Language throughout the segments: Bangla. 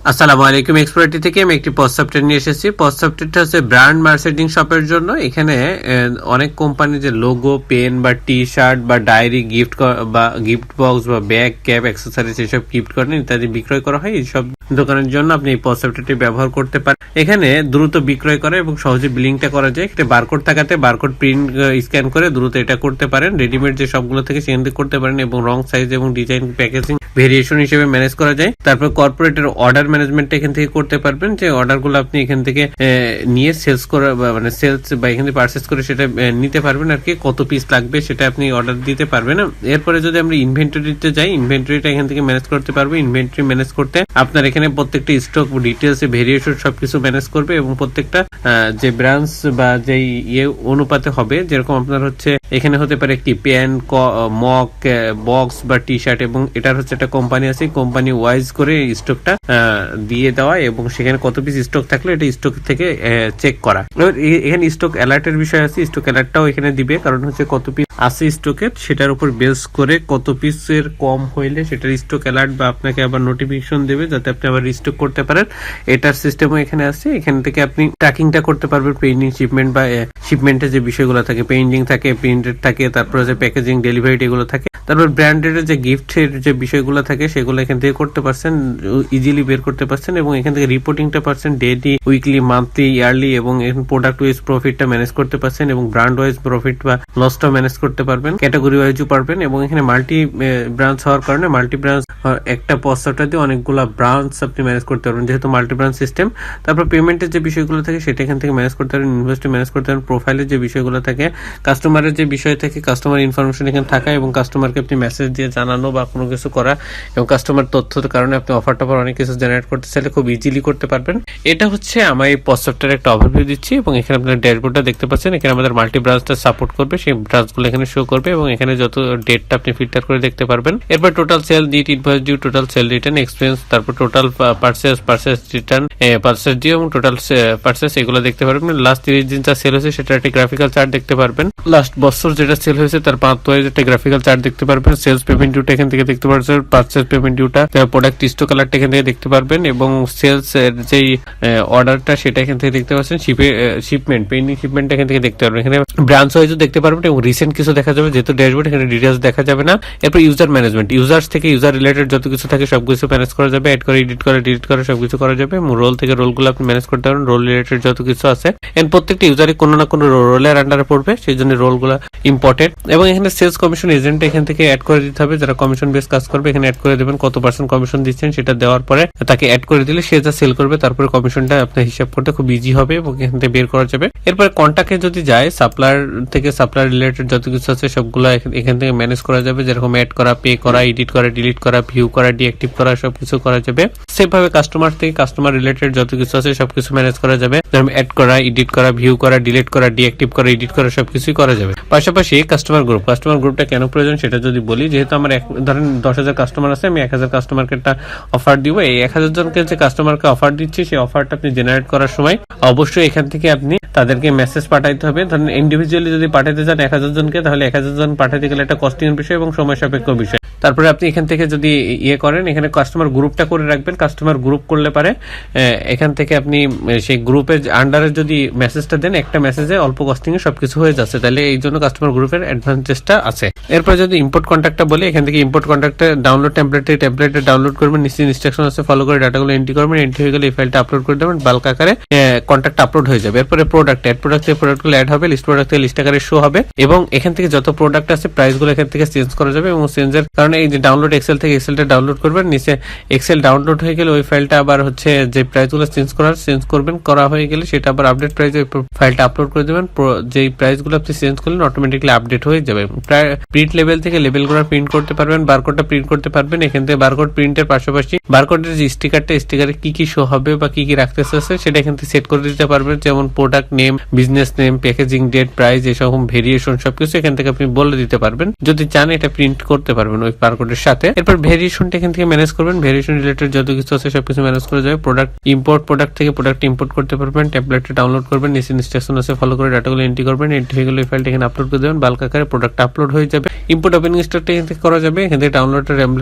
আসসালামু আলাইকুম। এক্সপ্লোরাটি থেকে আমি একটি পজ সফটওয়্যার নিয়ে এসেছি। পজ সফটওয়্যারটা হচ্ছে ব্র্যান্ড মার্কেটিং শপের জন্য। এখানে অনেক কোম্পানি যে লোগো, পেন বা টি শার্ট বা ডায়েরি, গিফট বা গিফট বক্স বা ব্যাগ, ক্যাপ, অ্যাক্সেসরিজ এসব গিফট করেন ইত্যাদি বিক্রয় করা হয়। এইসব দোকানের জন্য আপনি এই পজ সফটওয়্যারটি ব্যবহার করতে পারেন। এখানে দ্রুত বিক্রয় করে এবং সহজে বিলিংটা করা যায়। এখানে বারকোড থাকাতে বারকোড প্রিন্ট স্ক্যান করে দ্রুত এটা করতে পারেন। রেডিমেড যে সবগুলো থেকে সেখান থেকে করতে পারেন এবং রং, সাইজ এবং ডিজাইন, প্যাকেজিং ভেরিয়েশন হিসেবে ম্যানেজ করা যায়। তারপর কর্পোরেটের অর্ডার ম্যানেজমেন্ট এখান থেকে করতে পারবেন, যে অর্ডারগুলো আপনি এখান থেকে নিয়ে সেলস করা মানে সেলস বা এখান থেকে পারচেস করে সেটা নিতে পারবেন আর কি। কত পিস লাগবে সেটা আপনি অর্ডার দিতে পারবেন। এরপরে যদি আমরা ইনভেন্টরিতে যাই, ইনভেন্টরিটা এখান থেকে ম্যানেজ করতে পারবো। ইনভেন্টরি ম্যানেজ করতে আপনার এখানে প্রত্যেকটা স্টক ডিটেলস, ভেরিয়েশন সবকিছু ম্যানেজ করবে এবং প্রত্যেকটা যে ব্রাঞ্চ বা যে অনুপাতে হবে, যেরকম আপনার হচ্ছে এখানে হতে পারে একটি পেন, মক, বক্স বা টি শার্ট, এবং এটার হচ্ছে একটা কোম্পানি আছে, কোম্পানি ওয়াইজ করে স্টকটা দিয়ে দেওয়া এবং সেখানে কত পিস স্টক থাকলে এটা স্টক থেকে চেক করা। এখানে স্টক অ্যালার্টের বিষয় আছে, স্টক অ্যালার্টটাও এখানে দিবে, কারণ হচ্ছে কত পিস আছে স্টকের সেটার উপর বেস করে কত পিসের কম হইলে সেটার স্টক অ্যালার্ট বা আপনাকে আবার নোটিফিকেশন দেবে যাতে আপনি আবার রিস্টক করতে পারেন। এটার সিস্টেমও এখানে আছে। এখান থেকে আপনি ট্র্যাকিংটা করতে পারবেন, পেন্ডিং শিপমেন্ট বা শিপমেন্টের যে বিষয়গুলো থাকে, পেন্ডিং থাকে, প্রিন্টেড থাকে, তারপরে যে প্যাকেজিং, ডেলিভারি এগুলো থাকে, তারপর ব্র্যান্ডেড যে গিফটের যে বিষয়গুলো থাকে সেগুলো এখান থেকে করতে পারছেন, ইজিলি বের করতে পারছেন এবং এখান থেকে রিপোর্টিংটা পারছেন ডেইলি, উইকলি, মান্থলি, ইয়ারলি, এবং এখন প্রোডাক্ট ওয়াইজ প্রফিটটা ম্যানেজ করতে পারছেন এবং ব্র্যান্ড ওয়াইজ প্রফিট বা লসটাও ম্যানেজ করতে পারবেন, ক্যাটাগরি ওয়াইজও পারবেন। এবং এখানে মাল্টি ব্রাঞ্চ হওয়ার কারণে মাল্টি ব্রাঞ্চ একটা পজ সফটওয়্যার দিয়ে অনেকগুলো ব্রাঞ্চ আপনি ম্যানেজ করতে পারবেন, যেহেতু মাল্টি ব্রাঞ্চ সিস্টেম। তারপর পেমেন্টের যে বিষয়গুলো থাকে সেটা এখান থেকে ম্যানেজ করতে পারবেন, ইনভয়েসটা ম্যানেজ করতে পারবেন, প্রোফাইলের যে বিষয়গুলো থাকে, কাস্টমারের যে বিষয় থাকে, কাস্টমার ইনফরমেশন এখানে থাকা এবং কাস্টমারকে আপনি মেসেজ দিয়ে জানানো বা কোনো কিছু করা এবং কাস্টমার তথ্যের কারণে আপনি অফার টফার অনেক কিছু জেনারেট করতে চাইলে খুব ইজিলি করতে পারবেন। এটা হচ্ছে আমার এই পজ সফটওয়্যারের একটা ওভারভিউ দিচ্ছি এবং এখানে আপনার ড্যাশবোর্ডটা দেখতে পাচ্ছেন। এখানে আমাদের মাল্টি ব্রাঞ্চটা সাপোর্ট করবে, সেই ব্রাঞ্চগুলো এখানে শো করবে এবং এখানে যত ডেটটা আপনি ফিল্টার করে দেখতে পারবেন। এরপর টোটাল সেল, ডিট, invoice due, total sale return, expense, তারপর total purchase return, purchase due এবং টোটাল পারচেস, এগুলো দেখতে পারবেন। লাস্ট 30 দিন যা সেল হয়েছে সেটা একটা গ্রাফিক্যাল চার্ট দেখতে পারবেন। লাস্ট বছর যেটা সেল হয়েছে তার পাঁচ ওয়াইজ একটা গ্রাফিক্যাল চার্ট দেখতে পারবেন। সেলস পেমেন্ট ডিউটা এখান থেকে দেখতে পারবেন, পারচেস পেমেন্ট ডিউটা, প্রোডাক্ট স্টক কালারটা এখান থেকে দেখতে পারবেন এবং সেলস এর যে অর্ডারটা সেটা এখান থেকে দেখতে পাচ্ছেন। শিপমেন্ট, পেন্ডিং শিপমেন্ট এখান থেকে দেখতে পারবেন। এখানে ব্রাঞ্চ ওয়াইজও দেখতে পারবেন এবং রিসেন্ট কিছু দেখা যাবে, যেহেতু ড্যাশবোর্ড এখানে ডিটেইলস দেখা যাবে না। এরপর ইউজার ম্যানেজমেন্ট, ইউজার্স থেকে ইউজার রিলেটেড যত কিছু থাকে সবকিছু ম্যানেজ করা যাবে, এড করে, এডিট করে, ডিলিট করে সবকিছু করা যাবে এবং রোল থেকে রোলগুলো আপনি ম্যানেজ করতে পারবেন, রোল রিলেটেড যত কিছু আছে। এন্ড প্রত্যেকটা ইউজারই কোনো না কোনো রোলের আন্ডারে পড়বে, সেই জন্য রোলগুলো ইম্পর্টেন্ট। এবং এখানে সেলস কমিশন এজেন্ট এখান থেকে অ্যাড করে দিতে হবে, যারা কমিশন বেস কাজ করবে এখানে অ্যাড করে দেবেন, কত % কমিশন দিচ্ছেন সেটা দেওয়ার পরে তাকে অ্যাড করে দিলে সে যা সেল করবে তারপরে কমিশনটা আপনার হিসাব করতে খুব ইজি হবে এবং এখান থেকে বের করা যাবে। এরপরে কন্টাক্টে যদি যায়, সাপ্লায়ার থেকে সাপ্লায়ার রিলেটেড যত কিছু আছে সবগুলো এখান থেকে ম্যানেজ করা যাবে, যেরকম অ্যাড করা, পে করা, এডিট করা, ডিলিট করা, ভিউ করা, ডিঅ্যাক্টিভ করা, সবকিছু করা যাবে। সেভাবে কাস্টমার থেকে কাস্টমার রিলেটেড যত কিছু আছে সবকিছু ম্যানেজ করা যাবে, যেরকম অ্যাড করা, এডিট করা, ভিউ করা, ডিলিট করা, ডিঅ্যাক্টিভ করা, এডিট করা, সবকিছুই করা যাবে। পাশাপাশি কাস্টমার গ্রুপটা কেন প্রয়োজন সেটা যদি বলি, যেহেতু আমার ধরেন 10,000 কাস্টমার আছে, আমি 1,000 কাস্টমারকে একটা অফার দিব। এই 1,000 জনকে যে কাস্টমারকে অফার দিচ্ছি সেই অফারটা আপনি জেনারেট করার সময় অবশ্যই এখান থেকে আপনি তাদেরকে মেসেজ পাঠাইতে হবে। ধরেন ইন্ডিভিজুয়ালি যদি পাঠাইতে চান 1,000 জনকে, তাহলে 1,000 জন পাঠাইতে গেলে একটা কস্টিং এর বিষয় এবং সময় সাপেক্ষ বিষয়। তারপরে আপনি এখান থেকে যদি করেন, এখানে কাস্টমার গ্রুপটা করে রাখবেন। কাস্টমার গ্রুপ করলে পারে এখান থেকে আপনি সেই গ্রুপের আন্ডারে যদি মেসেজটা দেন, একটা মেসেজে অল্প কস্টিং এ সবকিছু হয়ে যাচ্ছে, তাহলে এই জন্য কাস্টমার গ্রুপের অ্যাডভান্টেজটা আছে। এরপর যদি ইম্পোর্ট কন্ট্যাক্টটা বলি, এখান থেকে ইম্পোর্ট কন্ট্যাক্টে ডাউনলোড টেমপ্লেটে ডাউনলোড করবেন, নিচে ইনস্ট্রাকশন আছে, ফলো করে ডাটাগুলো এন্ট্রি করবেন, এন্ট্রি হয়ে গেলে এই ফাইলটা আপলোড করে দেবেন, বাল্ক আকারে কন্ট্যাক্ট আপলোড হয়ে যাবে। এরপরে প্রোডাক্টগুলো অ্যাড হবে, লিস্ট প্রোডাক্ট থেকে লিস্ট আকারে শো হবে এবং এখান থেকে যত প্রোডাক্ট আছে প্রাইসগুলো এখান থেকে চেঞ্জ করা যাবে এবং চেঞ্জের কারণে এই যে ডাউনলোড এক্সেল থেকে এক্সেলটা ডাউনলোড করবেন, নিচে এক্সেল ডাউনলোড হয়ে গেলে ওই ফাইলটা আবার হচ্ছে যে প্রাইসগুলো চেঞ্জ করবেন, করা হয়ে গেলে সেটা আবার আপডেট প্রাইসে ফাইলটা আপলোড করে দেবেন। যেই প্রাইসগুলো আপনি চেঞ্জ করলেন অটোমেটিক্যালি আপডেট হয়ে যাবে। প্রিন্ট লেভেল থেকে লেভেলগুলো প্রিন্ট করতে পারবেন, বারকোডটা প্রিন্ট করতে পারবেন। এখান থেকে বারকোড প্রিন্টের পাশাপাশি বারকোডের যে স্টিকারে কি শো হবে বা কি রাখতে চাচ্ছে সেটা এখান থেকে সেট করে দিতে পারবেন, যেমন product name, business name, packaging date, price, এসব ভেরিয়েশন সবকিছু এখান থেকে আপনি বলে দিতে পারবেন। যদি চান এটা প্রিন্ট করতে পারবেন ওই বারকোডের সাথে। এরপর ভেরিয়েশনটা এখান থেকে ম্যানেজ করবেন, ভেরিয়েশন রিলেটেড যত কিছু আছে সবকিছু ম্যানেজ করা যাবে। প্রোডাক্ট থেকে প্রোডাক্ট ইম্পোর্ট করতে পারবেন, টেমপ্লেটটা ডাউনলোড করবেন, নিচে ইনস্ট্রাকশন আছে ফলো করে ডাটাগুলো এন্ট্রি করবেন, এন্ট্রি হয়ে গেলে এই ফাইলটা এখানে আপলোড করে দেবেন, বাল্ক আকারে প্রোডাক্ট আপলোড হয়ে যাবে। ইম্পোর্ট ওপেনিং স্টকটা এখান থেকে করা যাবে, এখান থেকে ডাউনলোডটা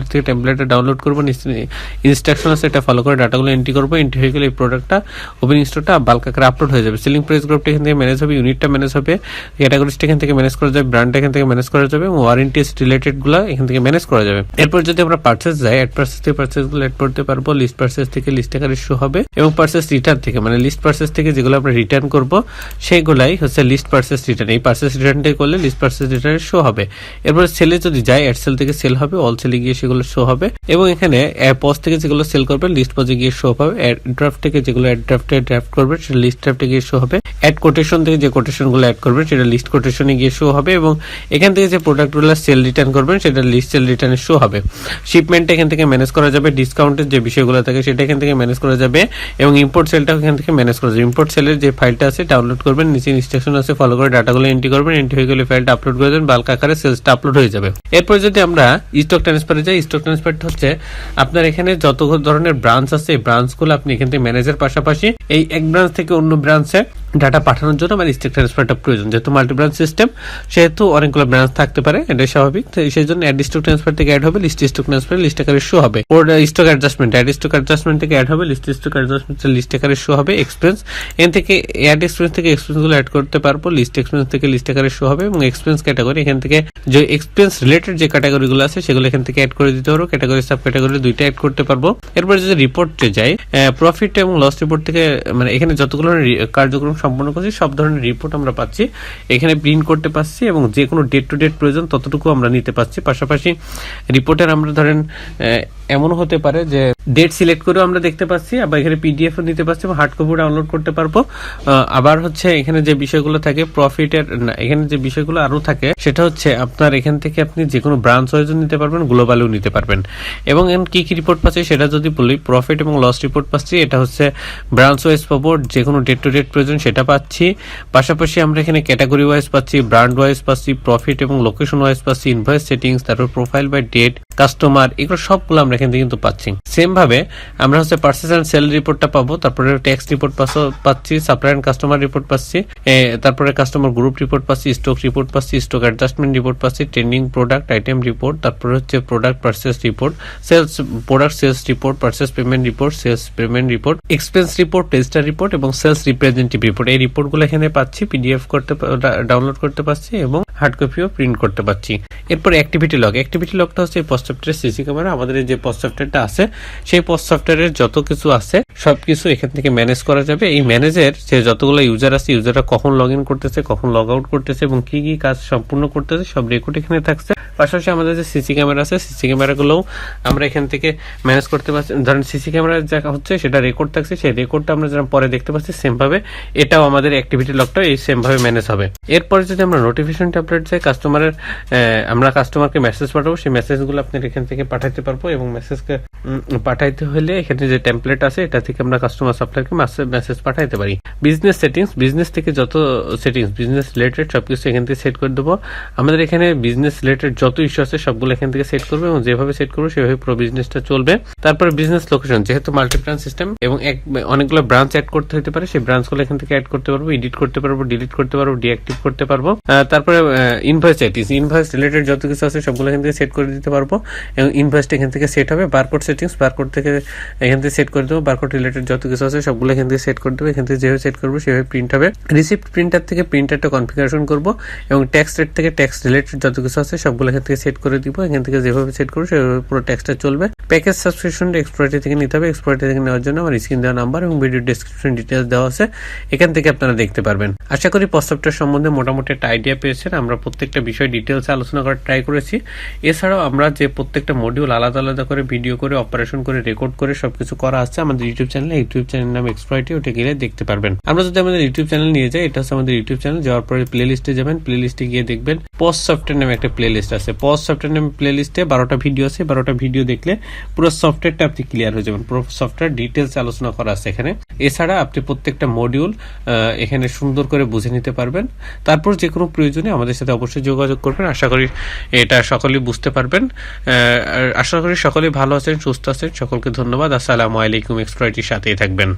টেমপ্লেটটা ডাউনলোড করবো, ইনস্ট্রাকশন আছে এটা ফলো করে ডাটাগুলো এন্ট্রি করবো, এন্ট্রি হয়ে গেলে এই প্রোডাক্টটা ওপেনিং স্টকটা বাল্ক আকারে আপলোড হয়ে যাবে। সেলিং প্রাইস গ্রুপটা এখান থেকে ম্যানেজ হবে, ইউনিটটা ম্যানেজ হবে, ক্যাটাগরিজটা এখান থেকে ম্যানেজ করা যাবে, ব্র্যান্ডটা এখান থেকে ম্যানেজ করা যাবে এবং ওয়ারেন্টি রিলেটেড গুলো এখান থেকে ম্যানেজ করা যাবে। এরপর যদি আমরা পার্চেস যাই, অ্যাড পার্চেস থেকে পার্চেস গুলো অ্যাড করতে পারবো, লিস্ট পার্চেস থেকে লিস্ট আকারে শো হবে এবং পার্চেস রিটার্ন থেকে মানে লিস্ট পার্চেস থেকে যেগুলো আমরা রিটার্ন করব সেইগুলাই হচ্ছে লিস্ট পার্চেস রিটার্ন। এই পার্চেস রিটার্নটা করলে লিস্ট পার্চেস রিটার্ন শো হবে। এরপর সেলে যদি যাই, অ্যাড সেল থেকে সেল হবে, অল সেলে গিয়ে সেগুলো শো হবে এবং এখানে পজ থেকে যেগুলো সেল করবেন লিস্ট পজে গিয়ে শো হবে। অ্যাড ড্রাফট থেকে যেগুলো অ্যাড ড্রাফটে ড্রাফট করবেন সেটা লিস্ট ড্রাফটে গিয়ে শো হবে। অ্যাড কোটেশন থেকে যে কোটেশন গুলো অ্যাড করবেন সেটা লিস্ট কোটেশনে গিয়ে শো হবে এবং এখান থেকে যে প্রোডাক্টগুলো সেল রিটার্ন করবেন সেটা লিস্ট সেল রিটার্নে শো হবে। শিপমেন্ট এখান থেকে ম্যানেজ করা যাবে, ডিসকাউন্টের যে বিষয়গুলো থাকে সেটা এখান থেকে ম্যানেজ করা যাবে এবং ইম্পোর্ট সেলটা এখান থেকে ম্যানেজ করা যাবে। ইম্পোর্ট সেলের যে ফাইলটা আছে ডাউনলোড করবেন, নিচে ইনস্ট্রাকশন আছে ফলো করে ডাটাগুলো এন্ট্রি করবেন, এন্ট্রি হয়ে গেলে ফাইলটা আপলোড করে দেবেন, বাল্ক আকারে সেলসটা আপলোড হয়ে যাবে। এরপর যদি আমরা স্টক ট্রান্সফারে যাই, স্টক ট্রান্সফারটা হচ্ছে আপনার এখানে যত ধরনের ব্রাঞ্চ আছে এই ব্রাঞ্চগুলো আপনি এখান থেকে ম্যানেজের পাশাপাশি এই এক ব্রাঞ্চ থেকে অন্য ব্রাঞ্চে ডাটা পাঠানোর জন্য মানে স্টক ট্রান্সফারটা প্রয়োজন। যেহেতু মাল্টি ব্রাঞ্চ সিস্টেম সেহেতু অনেকগুলো ব্রাঞ্চ থাকতে পারে, এটাই স্বাভাবিক। সেই জন্য অ্যাড স্টক ট্রান্সফার থেকে অ্যাড হবে, লিস্ট স্টক ট্রান্সফার লিস্ট আকারে শো হবে। Stock adjustment, add stock adjustment থেকে অ্যাড হবে, লিস্ট স্টক অ্যাডজাস্টমেন্ট লিস্ট আকারে শো হবে। এক্সপেন্স এখান থেকে অ্যাড এক্সপেন্স থেকে এক্সপেন্স গুলো অ্যাড করতে পারবো, লিস্ট এক্সপেন্স থেকে লিস্ট আকারে শো হবে এবং এক্সপেন্স ক্যাটাগরি এখান থেকে যে এক্সপেন্স রিলেটেড যে ক্যাটাগরি গুলো আছে সেগুলো এখান থেকে অ্যাড করে দিতে পারবো, ক্যাটাগরি সাব ক্যাটাগরি দুইটা অ্যাড করতে পারবো। এরপর যদি রিপোর্টে যাই, প্রফিট এবং লস রিপোর্ট থেকে মানে এখানে যতগুলো কার্যক্রম সম্পন্ন করছি সব ধরনের রিপোর্ট আমরা পাচ্ছি, এখানে প্রিন্ট করতে পারছি এবং যে কোনো ডেট টু ডেট প্রয়োজন ততটুকু আমরা নিতে পারছি। পাশাপাশি রিপোর্টের আমরা ধরেন এমন হতে পারে যে ডেট সিলেক্ট করেও আমরা দেখতে পাচ্ছি, আবার এখানে পিডিএফ নিতে পারছি এবং হার্ড কপি ডাউনলোড করতে পারবো। আবার হচ্ছে এখানে যে বিষয়গুলো থাকে প্রফিটের, এখানে যে বিষয়গুলো আরো থাকে সেটা হচ্ছে আপনার এখান থেকে আপনি যে কোনো ব্রাঞ্চ ওয়াইজও নিতে পারবেন, গ্লোবালেও নিতে পারবেন। এবং কি কি রিপোর্ট পাচ্ছি সেটা যদি বলি, প্রফিট এবং লস রিপোর্ট পাচ্ছি, এটা হচ্ছে ব্রাঞ্চ ওয়াইজ পাবো, যে কোনো ডেট টু ডেট প্রয়োজন সেটা পাচ্ছি। পাশাপাশি আমরা এখানে ক্যাটাগরি ওয়াইজ পাচ্ছি, ব্র্যান্ড ওয়াইজ পাচ্ছি, প্রফিট এবং লোকেশন ওয়াইজ পাচ্ছি, ইনভয়েস সেটিংস, তারপর প্রোফাইল বাই ডেট, কাস্টমার, এগুলো সবগুলো আমরা এখান থেকে কিন্তু পাচ্ছি। সেম ভাবে আমরা হচ্ছে পারচেজ এন্ড সেল রিপোর্টটা পাবো, তারপরে ট্যাক্স রিপোর্ট পাচ্ছি, সাপ্লাই এন্ড কাস্টমার রিপোর্ট পাচ্ছি, তারপরে কাস্টমার গ্রুপ রিপোর্ট পাচ্ছি, স্টক রিপোর্ট পাচ্ছি, স্টক অ্যাডজাস্টমেন্ট রিপোর্ট পাচ্ছি, ট্রেন্ডিং প্রোডাক্ট আইটেম রিপোর্ট, তারপরে হচ্ছে product purchase report, sales product sales report, purchase payment report, sales payment report, expense report, register report এবং সেলস রিপ্রেজেন্টেটিভ রিপোর্ট। এই রিপোর্টগুলো এখানে পাচ্ছি, পিডিএফ করতে ডাউনলোড করতে পারছি এবং হার্ড কপিও প্রিন্ট করতে পারছি। এরপর অ্যাক্টিভিটি লগ, অ্যাক্টিভিটি লগটা হচ্ছে এই পোস্ট সফটওয়্যার সিসি ক্যামেরা, আমাদের যে পোস্ট সফটওয়্যারটা আছে সেই পোস্ট সফটওয়্যারের যত কিছু আছে সবকিছু এখান থেকে ম্যানেজ করা যাবে। এই ম্যানেজের যে যতগুলো ইউজার আছে, ইউজাররা কখন লগ ইন করতেছে, কখন লগ আউট করতেছে এবং কি কি কাজ সম্পূর্ণ করতেছে সব রেকর্ড এখানে থাকছে। পাশাপাশি আমাদের যে সিসি ক্যামেরা আছে, সিসি ক্যামেরাগুলোও আমরা এখান থেকে ম্যানেজ করতে পারছি। ধরেন সিসি ক্যামেরা যা হচ্ছে সেটা রেকর্ড থাকছে, সেই রেকর্ডটা আমরা যেন পরে দেখতে পাচ্ছি, সেম ভাবে এটাও আমাদের অ্যাক্টিভিটি লগটা এই সেম ভাবে ম্যানেজ হবে। এরপরে যদি আমরা নোটিফিকেশন ট্যাবলেট যাই, কাস্টমারের আমরা কাস্টমারকে মেসেজ পাঠাবো, সেই মেসেজগুলো আপনার এখান থেকে পাঠাইতে পারবো এবং মেসেজকে পাঠাইতে হলে এখানে যে টেমপ্লেট আছে এটা থেকে আমরা কাস্টমার সাপ্লায়ারকে মেসেজ পাঠাইতে পারি। বিজনেস সেটিংস, বিজনেস থেকে যত সেটিংস বিজনেস রিলেটেড সবকিছু এখান থেকে সেট করে দেবো। আমাদের এখানে বিজনেস রিলেটেড যত ইস্যু আছে সবগুলো এখান থেকে সেট করবো এবং যেভাবে সেট করবো সেভাবে পুরো বিজনেসটা চলবে। তারপরে বিজনেস লোকেশন, যেহেতু মাল্টি ব্রাঞ্চ সিস্টেম এবং অনেকগুলো ব্রাঞ্চ অ্যাড করতে হতে পারে, সেই ব্রাঞ্চগুলো এখান থেকে অ্যাড করতে পারবো, এডিট করতে পারবো, ডিলিট করতে পারবো, ডিঅ্যাক্টিভ করতে পারবো। তারপরে ইনভয়েস সেটিংস, ইনভয়েস রিলেটেড যত কিছু আছে সবগুলো এখান থেকে সেট করে দিতে পারবো এবং ইনভয়েসটা এখান থেকে সেট হবে। বারকোড সেটিংস, বারকোড থেকে এখান থেকে সেট করে দেবো, বারকোড রিলেটেড যত কিছু আছে সবগুলো এখান থেকে সেট করে দেবো, এখান থেকে যেভাবে সেট করবো সেভাবে প্রিন্ট হবে। রিসিপ্ট প্রিন্টার থেকে প্রিন্টারটা কনফিগারেশন করবো এবং ট্যাক্স রেট থেকে ট্যাক্স রিলেটেড যত কিছু আছে সবগুলো এখান থেকে সেট করে দিব, এখান থেকে যেভাবে সেট করবো সেভাবে পুরো ট্যাক্সটা চলবে। প্যাকেজ সাবস্ক্রিপশনটা এক্সপ্লয়েটার থেকে নিতে হবে, এক্সপ্লয়েটার থেকে নেওয়ার জন্য আমার স্ক্রিন দেওয়া নাম্বার এবং ভিডিও ডেসক্রিপশন ডিটেইলস দেওয়া আছে, এখান থেকে আপনারা দেখতে পারবেন। আশা করি পোস্ট সফটওয়্যার সম্বন্ধে মোটামুটি একটা আইডিয়া পেয়েছেন। আমরা প্রত্যেকটা বিষয় ডিটেইলসে আলোচনা করার ট্রাই করেছি। এছাড়াও আমরা যে প্রত্যেকটা মডিউল আলাদা আলাদা করে ভিডিও করে অপারেশন করে রেকর্ড করে সবকিছু করা আছে আমাদের ইউটিউব চ্যানেলে, ইউটিউব চ্যানেল নাম এক্সপ্লয়েটে, ওটা গেলে দেখতে পারবেন। আমরা যদি আমাদের ইউটিউব চ্যানেল নিয়ে যাই, এটা হচ্ছে আমাদের ইউটিউব চ্যানেল, যাওয়ার পরে প্লে লিস্টে যাবেন, প্লে লিস্টে গিয়ে দেখবেন পোস্ট সফটওয়্যার নামে একটা প্লে লিস্ট আছে। পোস্ট সফটওয়্যার নামে প্লে লিস্টে 12টা ভিডিও আছে, 12টা ভিডিও দেখলে পুরো সফটওয়্যারটা আপনি ক্লিয়ার হয়ে যাবেন, পুরো সফটওয়্যার ডিটেলস আলোচনা করা আছে এখানে। এছাড়া আপনি প্রত্যেকটা মডিউল এখানে সুন্দর করে বুঝে নিতে পারবেন। তারপর যে কোনো প্রয়োজনে আমাদের সাথে অবশ্যই যোগাযোগ করবেন, আশা করি এটা সকলেই বুঝতে পারবেন। আশা করি সকলেই ভালো আছেন, সুস্থ আছেন। সকলকে ধন্যবাদ। আসসালামু আলাইকুম। এক্সপ্লয়েটির সাথেই থাকবেন।